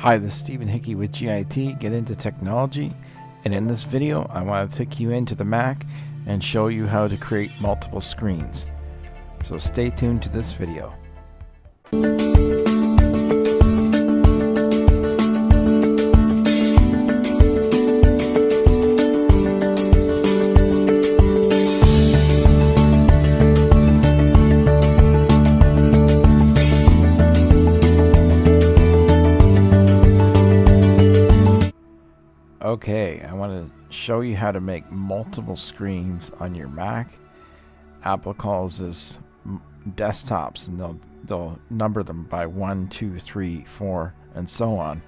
Hi, this is Stephen Hickey with GIT, Get Into Technology, and in this video I want to take you into the Mac and show you how to create multiple screens. So stay tuned to this video. Okay, I want to show you how to make multiple screens on your Mac. Apple calls this desktops, and they'll number them by 1, 2, 3, 4, and so on.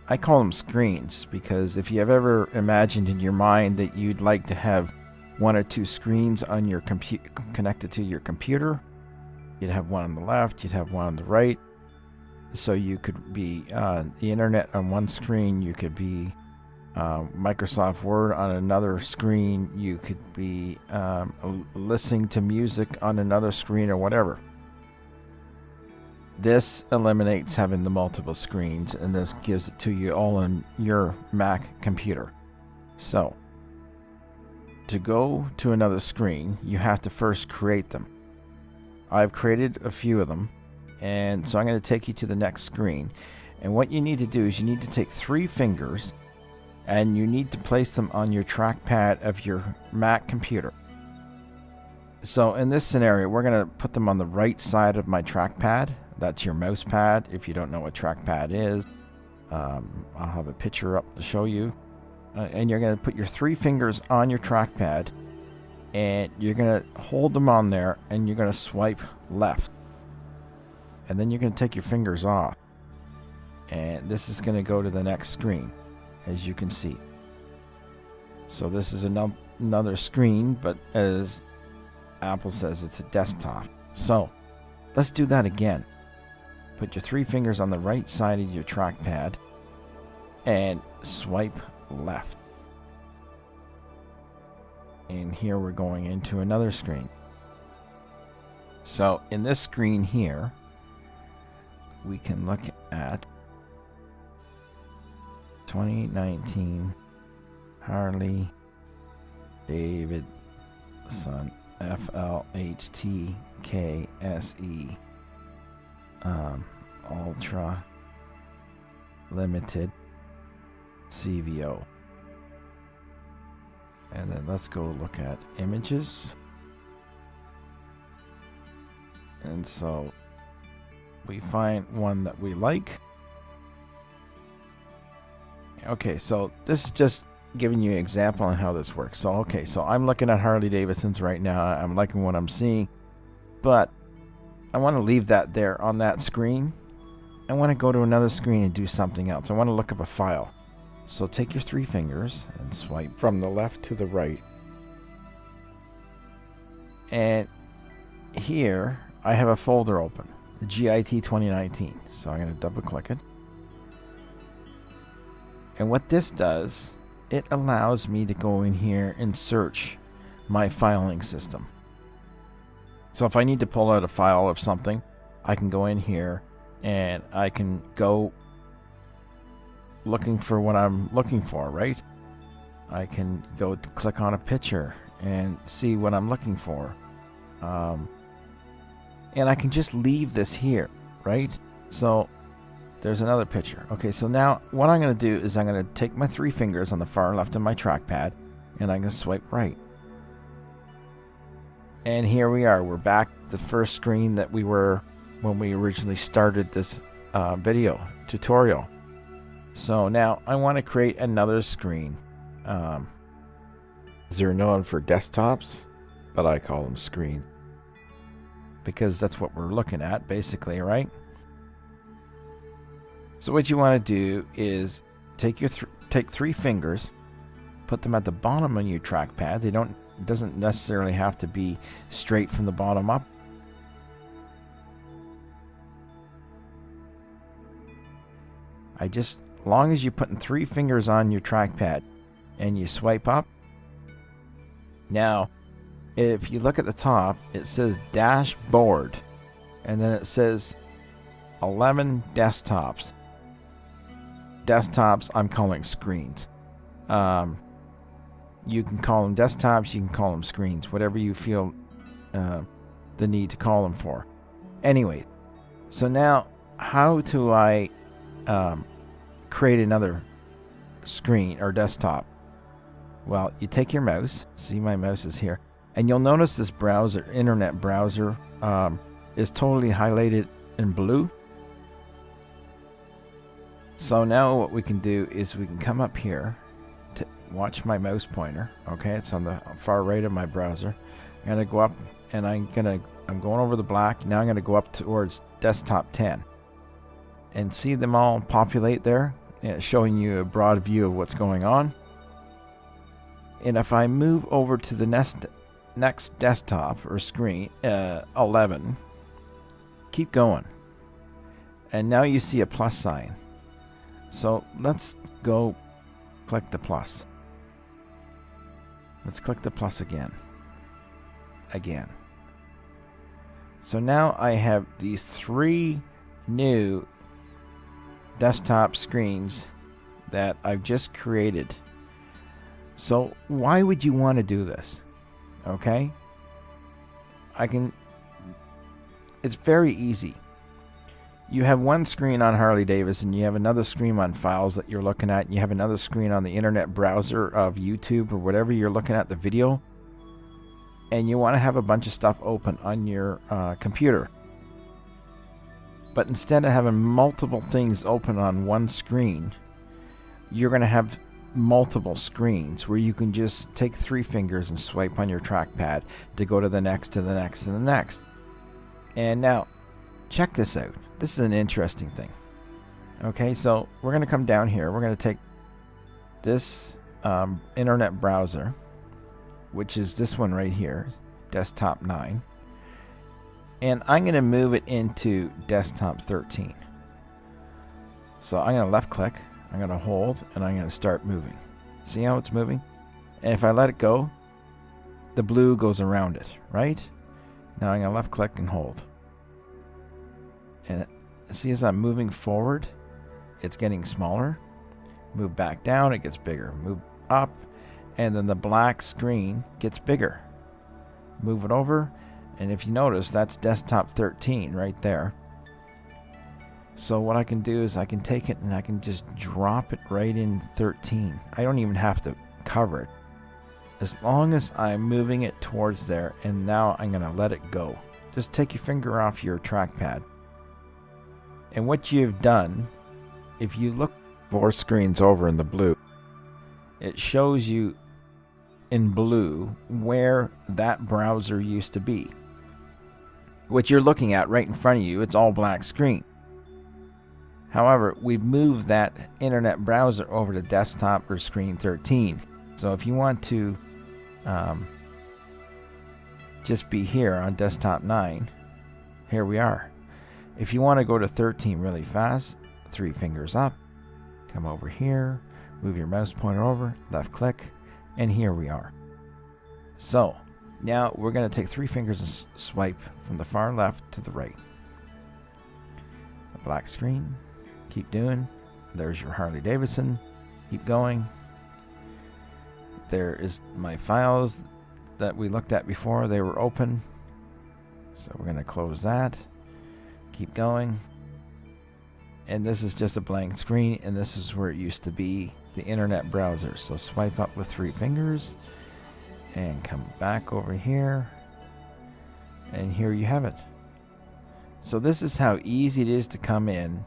I call them screens because if you have ever imagined in your mind that you'd like to have 1 or 2 screens on your connected to your computer, you'd have one on the left, you'd have one on the right. So you could be the internet on one screen, you could be Microsoft Word on another screen, you could be listening to music on another screen, or whatever. This eliminates having the multiple screens, and this gives it to you all on your Mac computer. So to go to another screen, you have to first create them. I've created a few of them, and so I'm going to take you to the next screen. And what you need to do is you need to take 3 fingers and you need to place them on your trackpad of your Mac computer. So in this scenario, we're going to put them on the right side of my trackpad. That's your mouse pad. If you don't know what trackpad is, I'll have a picture up to show you. And you're going to put your 3 fingers on your trackpad, and you're going to hold them on there, and you're going to swipe left. And then you're going to take your fingers off. And this is going to go to the next screen, as you can see. So this is another screen, but as Apple says, it's a desktop. So let's do that again. Put your 3 fingers on the right side of your trackpad and swipe left. And here we're going into another screen. So in this screen here, we can look at 2019 Harley Davidson FLHTKSE Ultra Limited CVO. And then let's go look at images. And so we find one that we like. Okay, so this is just giving you an example on how this works. So okay, so I'm looking at Harley Davidson's right now. I'm liking what I'm seeing, but I want to leave that there on that screen. I want to go to another screen and do something else. I want to look up a file. So take your 3 fingers and swipe from the left to the right. And here I have a folder open, GIT 2019. So I'm going to double click it. And what this does, it allows me to go in here and search my filing system. So if I need to pull out a file of something, I can go in here and I can go looking for what I'm looking for, right? I can go to click on a picture and see what I'm looking for. And I can just leave this here, right? So there's another picture. Okay, so now what I'm going to do is I'm going to take my 3 fingers on the far left of my trackpad, and I'm going to swipe right. And here we are. We're back to the first screen that we were when we originally started this video tutorial. So now I want to create another screen. They're known for desktops, but I call them screens because that's what we're looking at basically, right? So what you want to do is take your take 3 fingers, put them at the bottom of your trackpad. It doesn't necessarily have to be straight from the bottom up. As long as you're putting 3 fingers on your trackpad and you swipe up. Now, if you look at the top, it says dashboard, and then it says 11 desktops. desktops, I'm calling screens. You can call them desktops, you can call them screens, whatever you feel the need to call them for. Anyway, so now how do I create another screen or desktop? Well, you take your mouse, see my mouse is here, and you'll notice this browser, internet browser, is totally highlighted in blue. So now what we can do is we can come up here to watch my mouse pointer. Okay, it's on the far right of my browser. I'm gonna go up and I'm going over the black. Now I'm gonna go up towards desktop 10 and see them all populate there. And it's showing you a broad view of what's going on. And if I move over to the next desktop or screen, 11, keep going. And now you see a plus sign. So let's go click the plus. Let's click the plus again. So now I have these 3 new desktop screens that I've just created. So why would you want to do this? Okay? It's very easy. You have one screen on Harley Davidson, you have another screen on files that you're looking at, and you have another screen on the internet browser of YouTube or whatever you're looking at the video, and you want to have a bunch of stuff open on your computer. But instead of having multiple things open on one screen, you're going to have multiple screens where you can just take 3 fingers and swipe on your trackpad to go to the next, to the next, to the next. And now, check this out. This is an interesting thing. Okay, so we're going to come down here. We're going to take this internet browser, which is this one right here, desktop 9, and I'm going to move it into desktop 13. So I'm going to left click, I'm going to hold, and I'm going to start moving. See how it's moving? And if I let it go, the blue goes around it, right? Now I'm going to left click and hold. And see, as I'm moving forward, it's getting smaller. Move back down, it gets bigger. Move up, and then the black screen gets bigger. Move it over, and if you notice, that's desktop 13 right there. So what I can do is I can take it and I can just drop it right in 13. I don't even have to cover it. As long as I'm moving it towards there, and now I'm going to let it go. Just take your finger off your trackpad. And what you've done, if you look 4 screens over in the blue, it shows you in blue where that browser used to be. What you're looking at right in front of you, it's all black screen. However, we've moved that internet browser over to desktop or screen 13. So if you want to just be here on desktop 9, here we are. If you want to go to 13 really fast, 3 fingers up, come over here, move your mouse pointer over, left click, and here we are. So now we're going to take 3 fingers and swipe from the far left to the right. A black screen, keep doing. There's your Harley Davidson, keep going. There is my files that we looked at before, they were open. So we're going to close that. Keep going, and this is just a blank screen, and this is where it used to be, the internet browser. So swipe up with 3 fingers and come back over here, and here you have it. So this is how easy it is to come in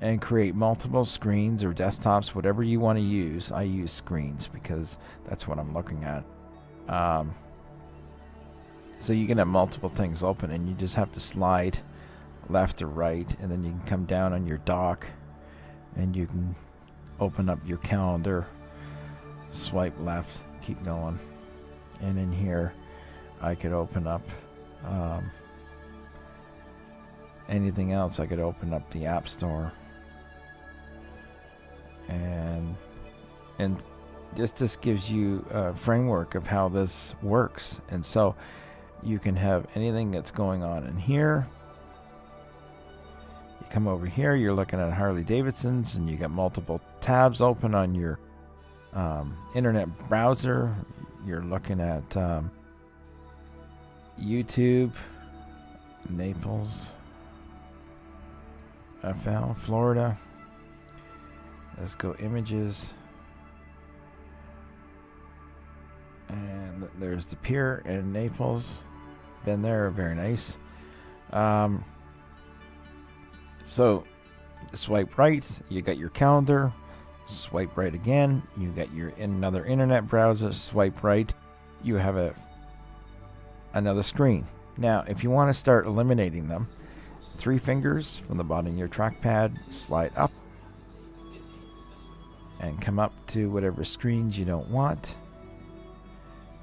and create multiple screens or desktops, whatever you want to use. I use screens because that's what I'm looking at. So you can have multiple things open, and you just have to slide left or right, and then you can come down on your dock and you can open up your calendar, swipe left, keep going, and in here I could open up anything else. I could open up the App Store, and this gives you a framework of how this works. And so you can have anything that's going on in here. You come over here, you're looking at Harley Davidsons, and you got multiple tabs open on your internet browser. You're looking at YouTube, Naples, FL, Florida. Let's go images. And there's the pier in Naples. Been there, very nice. So swipe right, you got your calendar. Swipe right again, you got your another internet browser. Swipe right, you have another screen. Now if you want to start eliminating them, 3 fingers from the bottom of your trackpad, slide up and come up to whatever screens you don't want.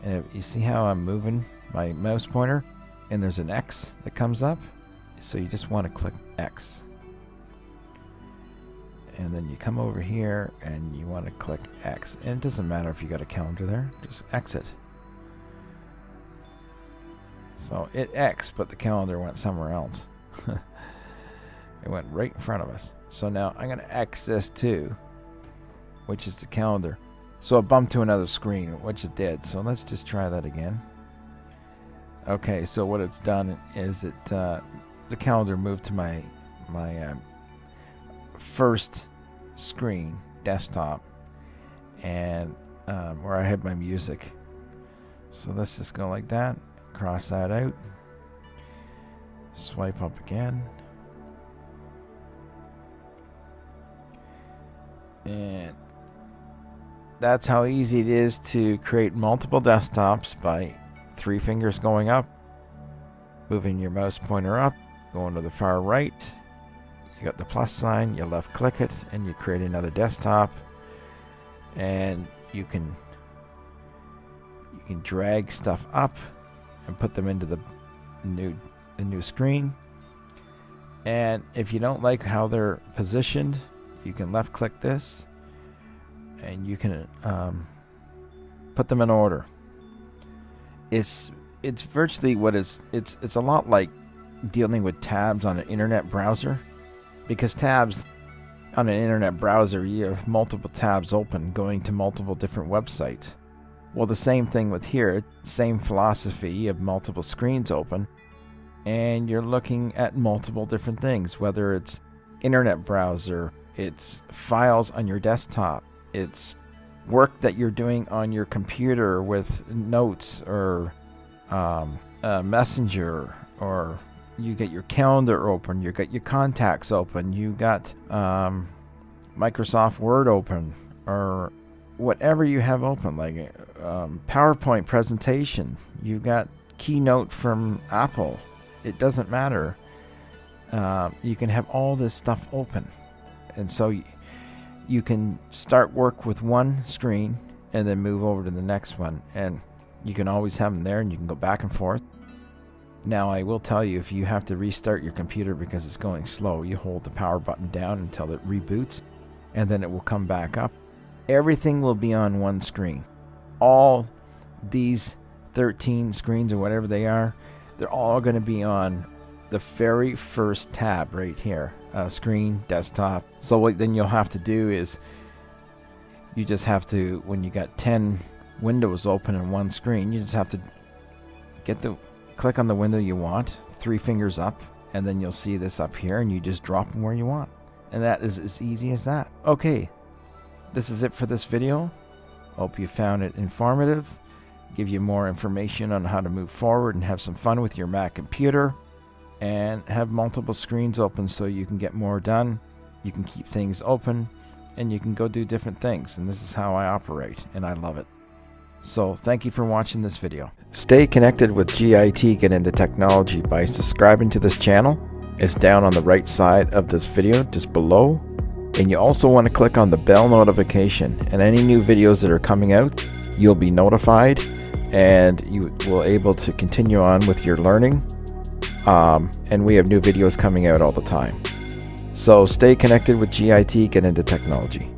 And you see how I'm moving my mouse pointer, and there's an X that comes up, so you just want to click X. And then you come over here and you want to click X. And it doesn't matter if you got a calendar there, just exit. So it X, but the calendar went somewhere else. It went right in front of us. So now I'm going to X this too, which is the calendar. So it bumped to another screen, which it did. So let's just try that again. Okay, so what it's done is the calendar moved to my first screen, desktop, and where I had my music. So let's just go like that, cross that out, swipe up again, and that's how easy it is to create multiple desktops by 3 fingers going up, moving your mouse pointer up, going to the far right. You got the plus sign, you left click it, and you create another desktop. And you can drag stuff up and put them into the new screen. And if you don't like how they're positioned, you can left click this, and you can put them in order. It's virtually what it's a lot like dealing with tabs on an internet browser. Because tabs on an internet browser, you have multiple tabs open going to multiple different websites. Well, the same thing with here, same philosophy. You have multiple screens open and you're looking at multiple different things, whether it's internet browser, it's files on your desktop, it's work that you're doing on your computer with notes or Messenger, or you get your calendar open, you got your contacts open, you got Microsoft Word open, or whatever you have open, like PowerPoint presentation, you got Keynote from Apple. It doesn't matter. You can have all this stuff open, and so you can start work with one screen and then move over to the next one, and you can always have them there and you can go back and forth. Now I will tell you, if you have to restart your computer because it's going slow, you hold the power button down until it reboots, and then it will come back up. Everything will be on one screen. All these 13 screens or whatever they are, they're all going to be on the very first tab right here, screen, desktop. So what then you'll have to do is you just have to, when you got 10 windows open in one screen, you just have to click on the window you want, 3 fingers up, and then you'll see this up here, and you just drop them where you want. And that is as easy as that. Okay, this is it for this video. Hope you found it informative, give you more information on how to move forward and have some fun with your Mac computer, and have multiple screens open so you can get more done. You can keep things open, and you can go do different things. And this is how I operate, and I love it. So thank you for watching this video. Stay connected with GIT Get Into Technology by subscribing to this channel. It's down on the right side of this video, just below. And you also want to click on the bell notification, and any new videos that are coming out, you'll be notified, and you will able to continue on with your learning. And we have new videos coming out all the time. So stay connected with GIT Get Into Technology.